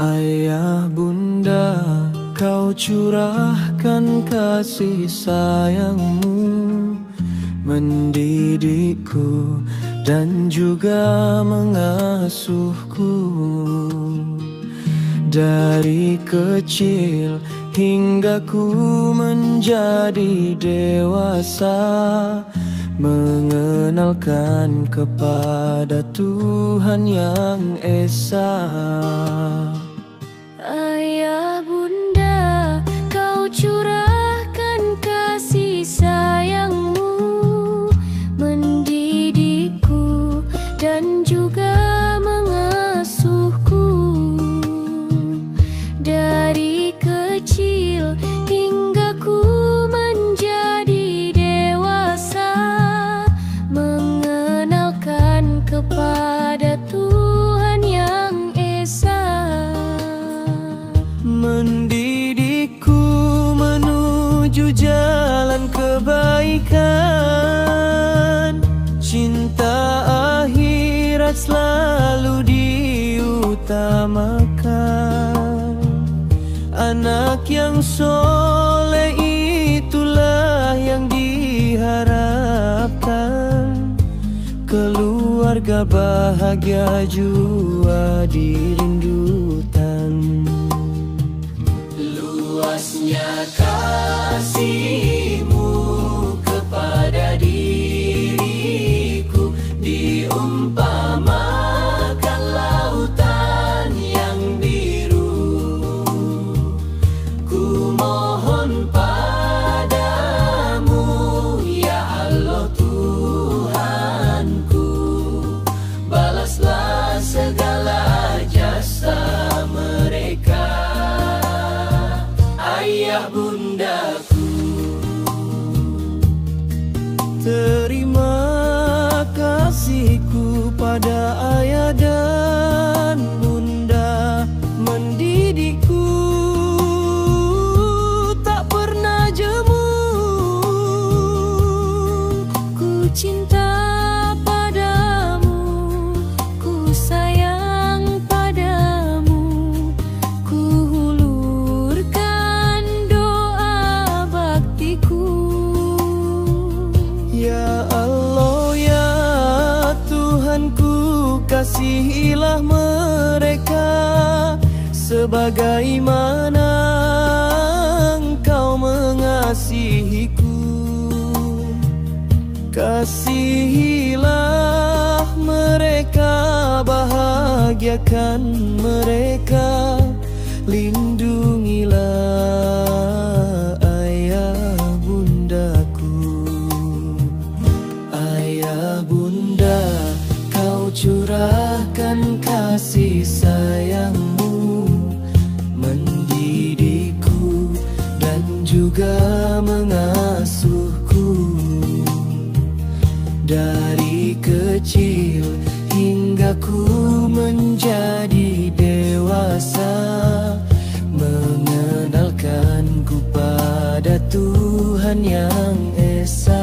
Ayah bunda, kau curahkan kasih sayangmu, mendidikku dan juga mengasuhku. Dari kecil hingga ku menjadi dewasa, mengenalkan kepada Tuhan Yang Esa. Ayah bunda, kau curahkan kasih sayangmu, mendidikku dan juga mengasuhku. Dari kecil hingga ku menjadi dewasa, mengenalkan kepada Tuhan Yang Esa. Mendidikku menuju jalan kebaikan, cinta akhirat selalu diutamakan. Anak yang soleh itulah yang diharapkan, keluarga bahagia jua dirindukan. Luasnya kasih-Mu kepada diriku diumpamakan lautan yang biru. Ku mohon padamu ya Allah Tuhanku, balaslah segala jasa mereka. Ayah bundaku, terima kasihku pada ayah dan bunda, mendidikku tak pernah jemu. Ku cinta padamu, ku sayang padamu, ku hulurkan doa baktiku. Ya Allah ya Tuhanku, kasihilah mereka sebagaimana Engkau mengasihiku. Kasihilah mereka, bahagiakan mereka, lindungilah ayah bundaku. Ayah bunda, kau curahkan kasih sayangmu, mendidikku dan juga mengasuhku. Dari kecil hingga ku menjadi dewasa, mengenalkanku pada Tuhan Yang Esa.